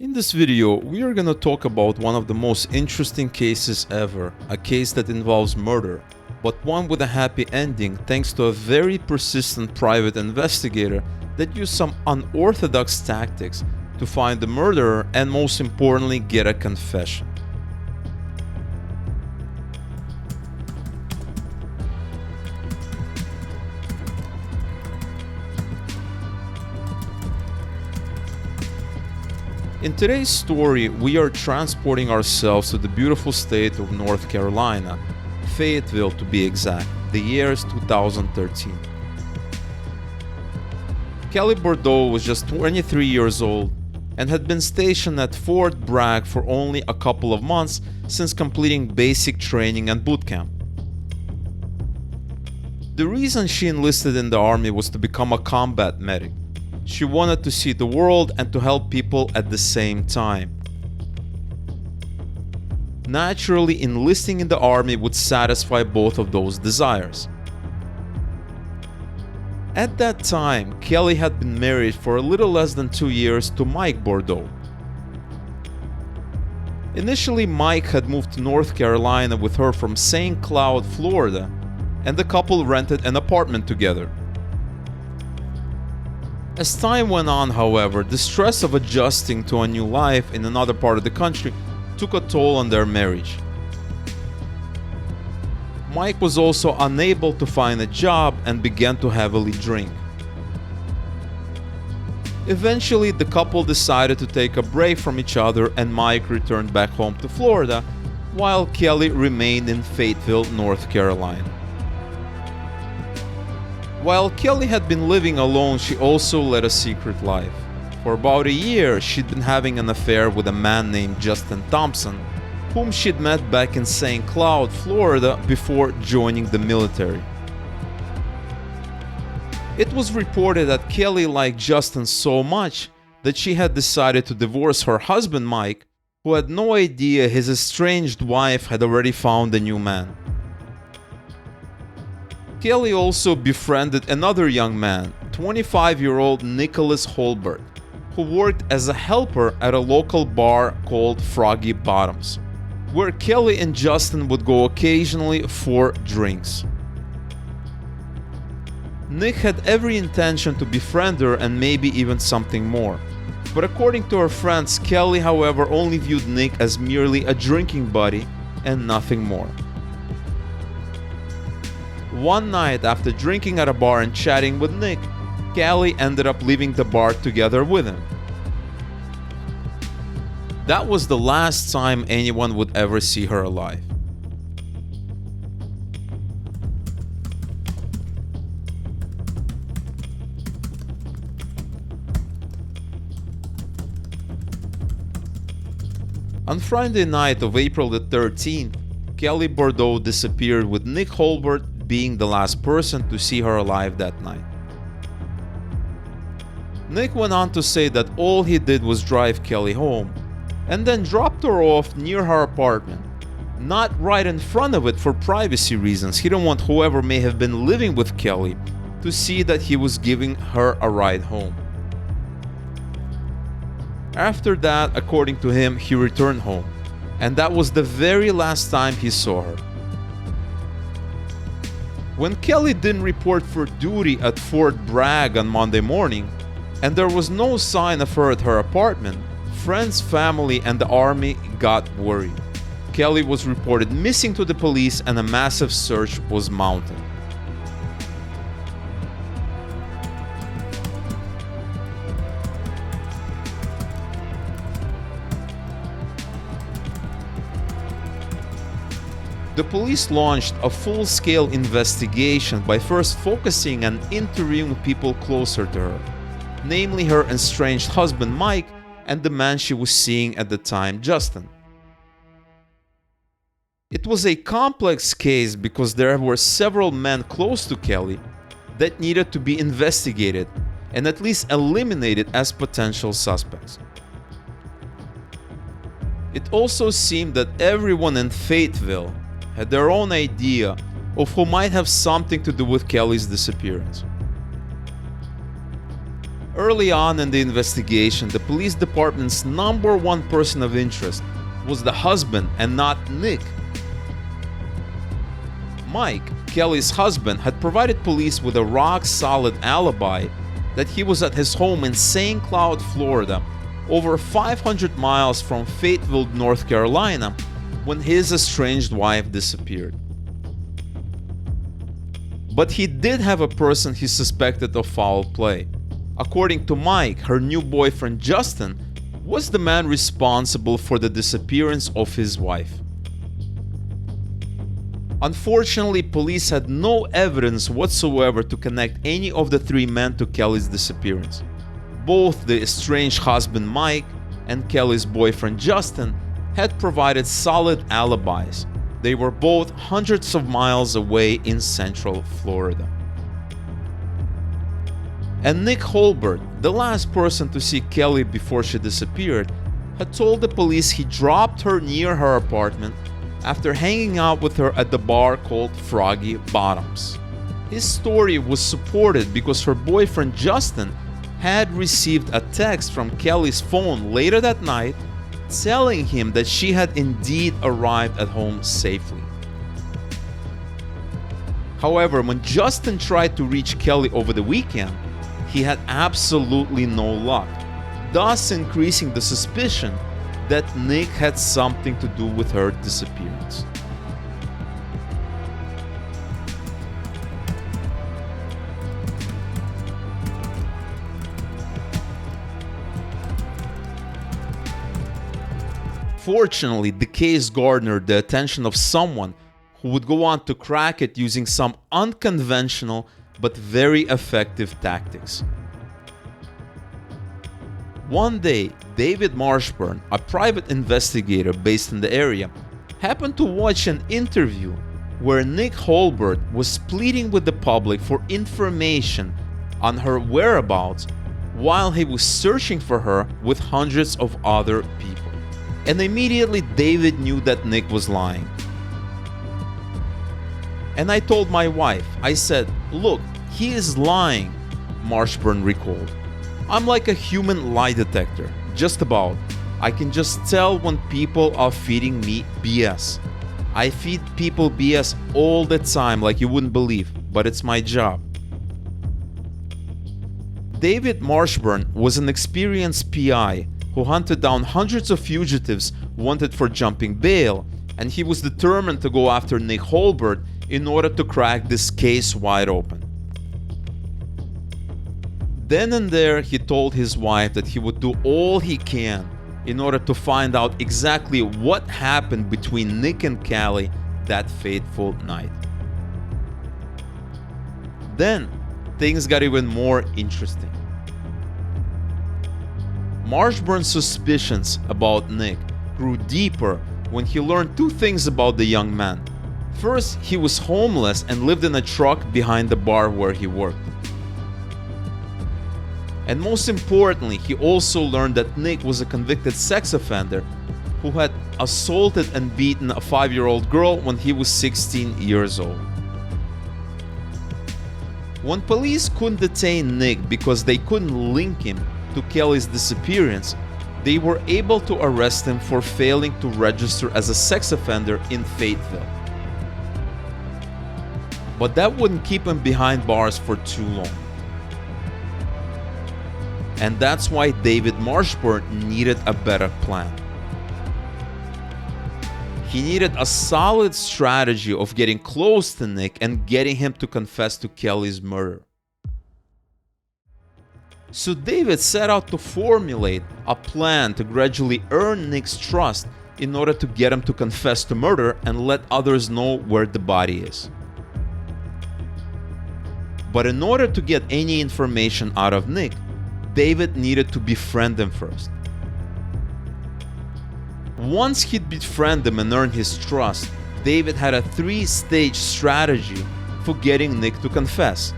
In this video, we are gonna talk about one of the most interesting cases ever, a case that involves murder, but one with a happy ending thanks to a very persistent private investigator that used some unorthodox tactics to find the murderer and, most importantly, get a confession. In today's story, we are transporting ourselves to the beautiful state of North Carolina, Fayetteville to be exact. The year is 2013. Kelli Bordeaux was just 23 years old and had been stationed at Fort Bragg for only a couple of months since completing basic training and boot camp. The reason she enlisted in the army was to become a combat medic. She wanted to see the world and to help people at the same time. Naturally, enlisting in the army would satisfy both of those desires. At that time, Kelli had been married for a little less than 2 years to Mike Bordeaux. Initially, Mike had moved to North Carolina with her from St. Cloud, Florida, and the couple rented an apartment together. As time went on, however, the stress of adjusting to a new life in another part of the country took a toll on their marriage. Mike was also unable to find a job and began to heavily drink. Eventually, the couple decided to take a break from each other and Mike returned back home to Florida, while Kelli remained in Fayetteville, North Carolina. While Kelli had been living alone, she also led a secret life. For about a year, she'd been having an affair with a man named Justin Thompson, whom she'd met back in St. Cloud, Florida, before joining the military. It was reported that Kelli liked Justin so much that she had decided to divorce her husband Mike, who had no idea his estranged wife had already found a new man. Kelli also befriended another young man, 25-year-old Nicholas Holbert, who worked as a helper at a local bar called Froggy Bottoms, where Kelli and Justin would go occasionally for drinks. Nick had every intention to befriend her and maybe even something more, but according to her friends, Kelli, however, only viewed Nick as merely a drinking buddy and nothing more. One night, after drinking at a bar and chatting with Nick, Kelli ended up leaving the bar together with him. That was the last time anyone would ever see her alive. On Friday night of April the 13th, Kelli Bordeaux disappeared, with Nick Holbert being the last person to see her alive that night. Nick went on to say that all he did was drive Kelli home and then dropped her off near her apartment, not right in front of it for privacy reasons. He didn't want whoever may have been living with Kelli to see that he was giving her a ride home. After that, according to him, he returned home, and that was the very last time he saw her. When Kelli didn't report for duty at Fort Bragg on Monday morning, and there was no sign of her at her apartment, friends, family, and the army got worried. Kelli was reported missing to the police and a massive search was mounted. The police launched a full-scale investigation by first focusing on interviewing people closer to her, namely her estranged husband Mike and the man she was seeing at the time, Justin. It was a complex case because there were several men close to Kelli that needed to be investigated and at least eliminated as potential suspects. It also seemed that everyone in Fayetteville had their own idea of who might have something to do with Kelli's disappearance. Early on in the investigation, the police department's number one person of interest was the husband and not Nick. Mike, Kelli's husband, had provided police with a rock-solid alibi that he was at his home in St. Cloud, Florida, over 500 miles from Fayetteville, North Carolina, when his estranged wife disappeared. But he did have a person he suspected of foul play. According to Mike, her new boyfriend Justin was the man responsible for the disappearance of his wife. Unfortunately, police had no evidence whatsoever to connect any of the three men to Kelli's disappearance. Both the estranged husband Mike and Kelli's boyfriend Justin had provided solid alibis. They were both hundreds of miles away in Central Florida. And Nick Holbert, the last person to see Kelli before she disappeared, had told the police he dropped her near her apartment after hanging out with her at the bar called Froggy Bottoms. His story was supported because her boyfriend Justin had received a text from Kelli's phone later that night telling him that she had indeed arrived at home safely. However, when Justin tried to reach Kelli over the weekend, he had absolutely no luck, thus increasing the suspicion that Nick had something to do with her disappearance. Fortunately, the case garnered the attention of someone who would go on to crack it using some unconventional but very effective tactics. One day, David Marshburn, a private investigator based in the area, happened to watch an interview where Nick Holbert was pleading with the public for information on her whereabouts while he was searching for her with hundreds of other people. And immediately David knew that Nick was lying. And I told my wife, I said, "Look, he is lying," Marshburn recalled. "I'm like a human lie detector, just about. I can just tell when people are feeding me BS. I feed people BS all the time like you wouldn't believe, but it's my job." David Marshburn was an experienced PI who hunted down hundreds of fugitives wanted for jumping bail, and he was determined to go after Nick Holbert in order to crack this case wide open. Then and there, he told his wife that he would do all he can in order to find out exactly what happened between Nick and Kelli that fateful night. Then, things got even more interesting. Marshburn's suspicions about Nick grew deeper when he learned two things about the young man. First, he was homeless and lived in a truck behind the bar where he worked. And most importantly, he also learned that Nick was a convicted sex offender who had assaulted and beaten a 5-year-old girl when he was 16 years old. When police couldn't detain Nick because they couldn't link him to Kelli's disappearance, they were able to arrest him for failing to register as a sex offender in Fayetteville. But that wouldn't keep him behind bars for too long. And that's why David Marshburn needed a better plan. He needed a solid strategy of getting close to Nick and getting him to confess to Kelli's murder. So David set out to formulate a plan to gradually earn Nick's trust in order to get him to confess to murder and let others know where the body is. But in order to get any information out of Nick, David needed to befriend him first. Once he'd befriend him and earn his trust, David had a 3-stage strategy for getting Nick to confess.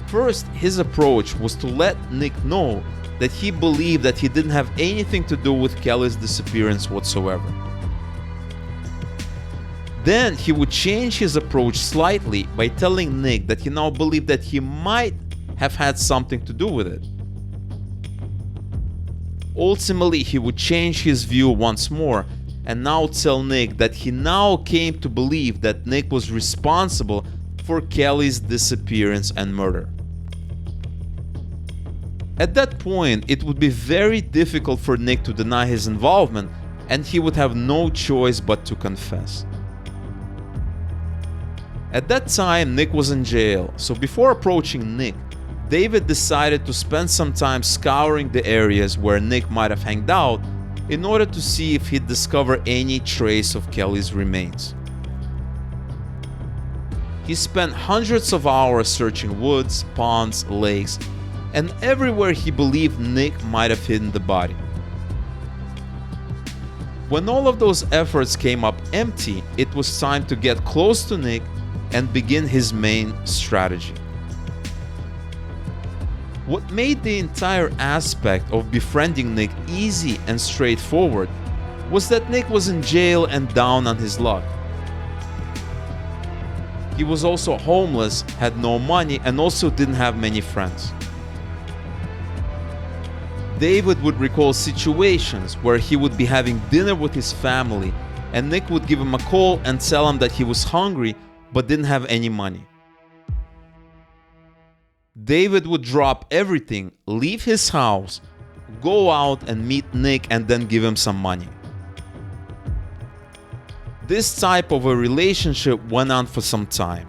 First, his approach was to let Nick know that he believed that he didn't have anything to do with Kelli's disappearance whatsoever. Then he would change his approach slightly by telling Nick that he now believed that he might have had something to do with it. Ultimately, he would change his view once more and now tell Nick that he now came to believe that Nick was responsible for Kelli's disappearance and murder. At that point, it would be very difficult for Nick to deny his involvement, and he would have no choice but to confess. At that time, Nick was in jail, so before approaching Nick, David decided to spend some time scouring the areas where Nick might have hanged out in order to see if he'd discover any trace of Kelli's remains. He spent hundreds of hours searching woods, ponds, lakes, and everywhere he believed Nick might have hidden the body. When all of those efforts came up empty, it was time to get close to Nick and begin his main strategy. What made the entire aspect of befriending Nick easy and straightforward was that Nick was in jail and down on his luck. He was also homeless, had no money, and also didn't have many friends. David would recall situations where he would be having dinner with his family and Nick would give him a call and tell him that he was hungry but didn't have any money. David would drop everything, leave his house, go out and meet Nick and then give him some money. This type of a relationship went on for some time.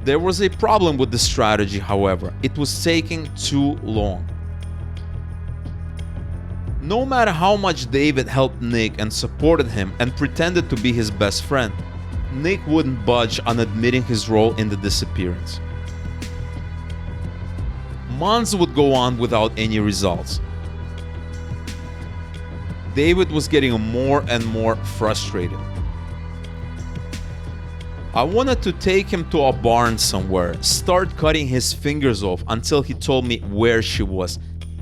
There was a problem with the strategy, however. It was taking too long. No matter how much David helped Nick and supported him and pretended to be his best friend, Nick wouldn't budge on admitting his role in the disappearance. Months would go on without any results. David was getting more and more frustrated. I wanted to take him to a barn somewhere, start cutting his fingers off until he told me where she was.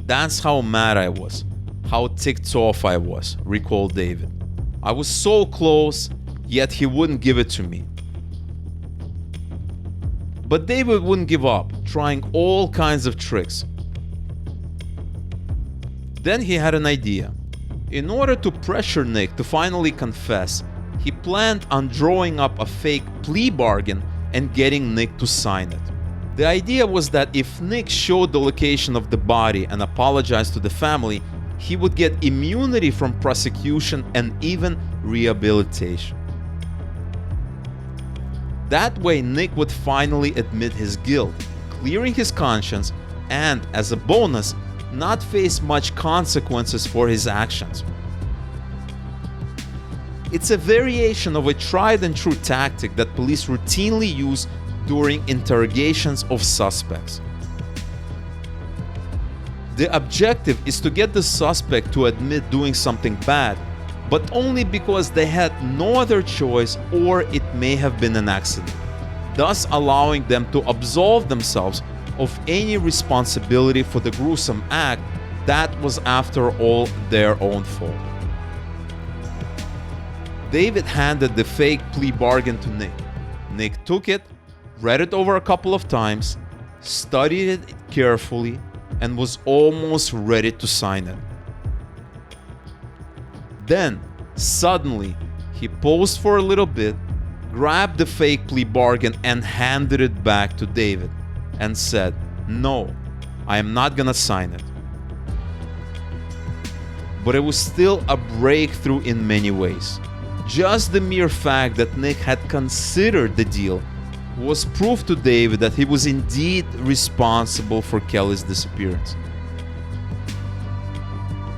That's how mad I was, how ticked off I was, recalled David. I was so close, yet he wouldn't give it to me. But David wouldn't give up, trying all kinds of tricks. Then he had an idea. In order to pressure Nick to finally confess, he planned on drawing up a fake plea bargain and getting Nick to sign it. The idea was that if Nick showed the location of the body and apologized to the family, he would get immunity from prosecution and even rehabilitation. That way, Nick would finally admit his guilt, clearing his conscience, and, as a bonus, not face much consequences for his actions. It's a variation of a tried and true tactic that police routinely use during interrogations of suspects. The objective is to get the suspect to admit doing something bad, but only because they had no other choice or it may have been an accident, thus allowing them to absolve themselves of any responsibility for the gruesome act that was, after all, their own fault. David handed the fake plea bargain to Nick. Nick took it, read it over a couple of times, studied it carefully, and was almost ready to sign it. Then, suddenly, he paused for a little bit, grabbed the fake plea bargain and handed it back to David and said, "No, I am not gonna sign it." But it was still a breakthrough in many ways. Just the mere fact that Nick had considered the deal was proof to David that he was indeed responsible for Kelli's disappearance.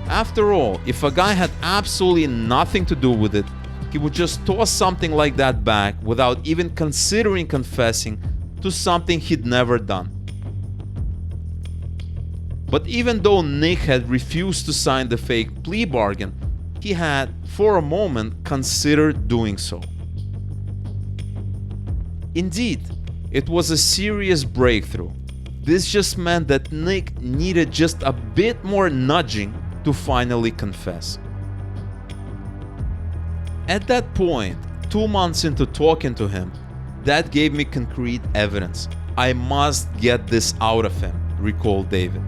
After all, if a guy had absolutely nothing to do with it, he would just toss something like that back without even considering confessing to something he'd never done. But even though Nick had refused to sign the fake plea bargain, he had, for a moment, considered doing so. Indeed, it was a serious breakthrough. This just meant that Nick needed just a bit more nudging to finally confess. At that point, 2 months into talking to him, that gave me concrete evidence. "I must get this out of him," recalled David.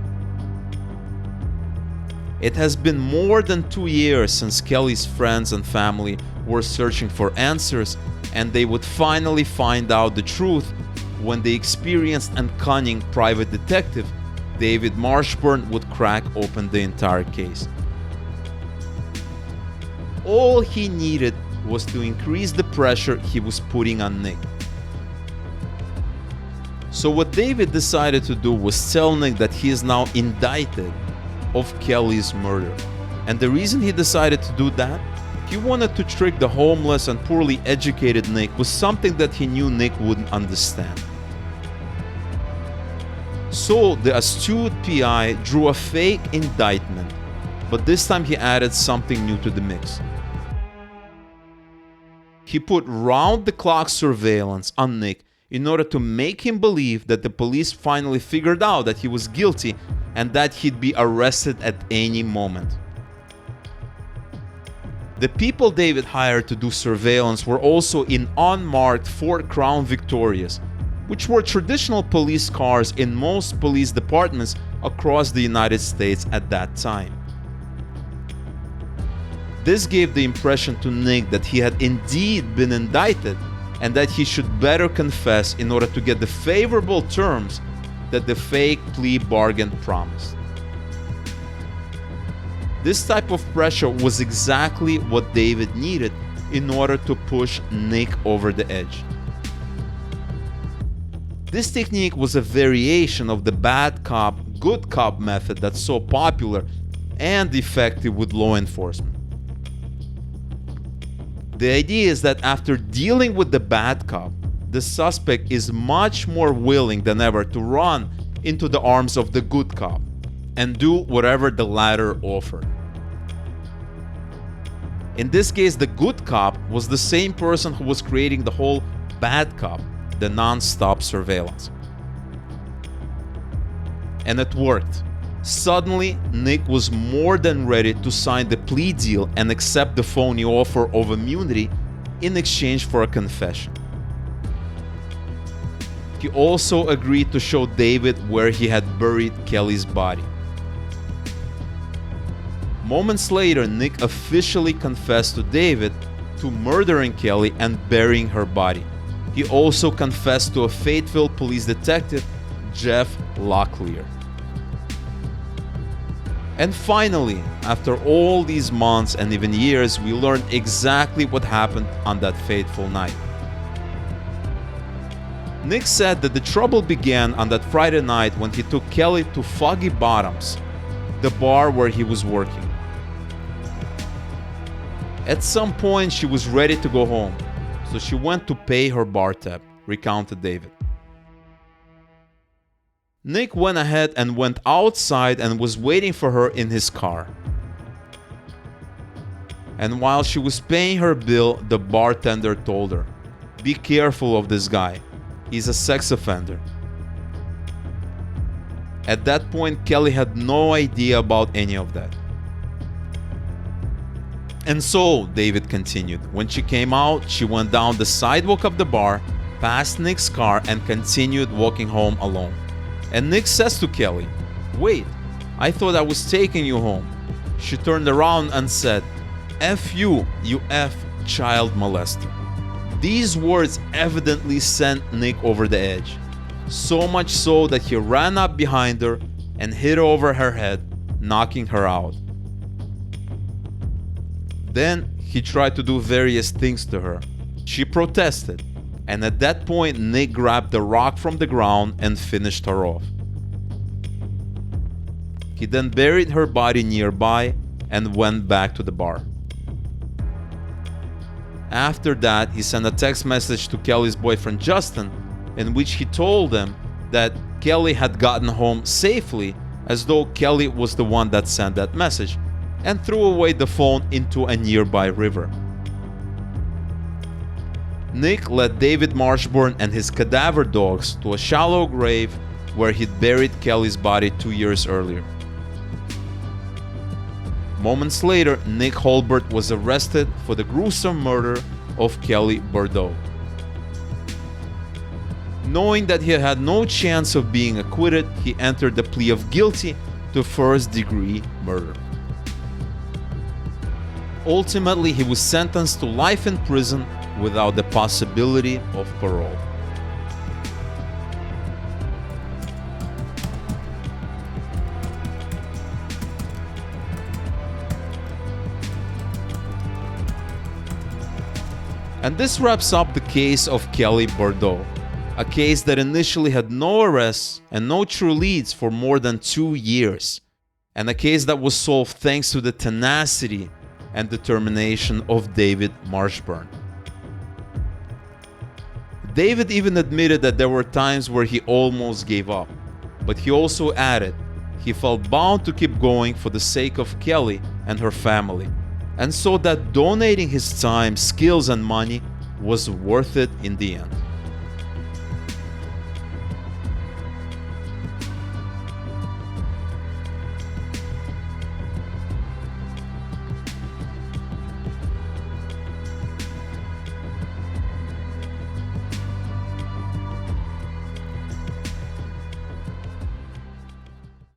It has been more than 2 years since Kelli's friends and family were searching for answers, and they would finally find out the truth when the experienced and cunning private detective David Marshburn would crack open the entire case. All he needed was to increase the pressure he was putting on Nick. So what David decided to do was tell Nick that he is now indicted of Kelli's murder. And the reason he decided to do that, he wanted to trick the homeless and poorly educated Nick with something that he knew Nick wouldn't understand. So the astute PI drew a fake indictment, but this time he added something new to the mix. He put round-the-clock surveillance on Nick in order to make him believe that the police finally figured out that he was guilty and that he'd be arrested at any moment. The people David hired to do surveillance were also in unmarked Ford Crown Victorias, which were traditional police cars in most police departments across the United States at that time. This gave the impression to Nick that he had indeed been indicted and that he should better confess in order to get the favorable terms that the fake plea bargain promised. This type of pressure was exactly what David needed in order to push Nick over the edge. This technique was a variation of the bad cop, good cop method that's so popular and effective with law enforcement. The idea is that after dealing with the bad cop, the suspect is much more willing than ever to run into the arms of the good cop and do whatever the latter offered. In this case, the good cop was the same person who was creating the whole bad cop, the non-stop surveillance. And it worked. Suddenly, Nick was more than ready to sign the plea deal and accept the phony offer of immunity in exchange for a confession. He also agreed to show David where he had buried Kelli's body. Moments later, Nick officially confessed to David to murdering Kelli and burying her body. He also confessed to a Fayetteville police detective, Jeff Locklear. And finally, after all these months and even years, we learned exactly what happened on that fateful night. Nick said that the trouble began on that Friday night when he took Kelli to Foggy Bottoms, the bar where he was working. At some point, she was ready to go home, so she went to pay her bar tab, recounted David. Nick went ahead and went outside and was waiting for her in his car. And while she was paying her bill, the bartender told her, "Be careful of this guy. He's a sex offender." At that point, Kelli had no idea about any of that. And so, David continued, when she came out, she went down the sidewalk of the bar, past Nick's car, and continued walking home alone. And Nick says to Kelli, "Wait, I thought I was taking you home." She turned around and said, "F you, you F child molester." These words evidently sent Nick over the edge, so much so that he ran up behind her and hit over her head, knocking her out. Then he tried to do various things to her. She protested, and at that point Nick grabbed the rock from the ground and finished her off. He then buried her body nearby and went back to the bar. After that, he sent a text message to Kelli's boyfriend Justin, in which he told them that Kelli had gotten home safely, as though Kelli was the one that sent that message, and threw away the phone into a nearby river. Nick led David Marshburn and his cadaver dogs to a shallow grave where he'd buried Kelli's body 2 years earlier. Moments later, Nick Holbert was arrested for the gruesome murder of Kelli Bordeaux. Knowing that he had no chance of being acquitted, he entered the plea of guilty to first-degree murder. Ultimately, he was sentenced to life in prison without the possibility of parole. And this wraps up the case of Kelli Bordeaux, a case that initially had no arrests and no true leads for more than 2 years, and a case that was solved thanks to the tenacity and determination of David Marshburn. David even admitted that there were times where he almost gave up, but he also added he felt bound to keep going for the sake of Kelli and her family, and so that donating his time, skills, and money was worth it in the end.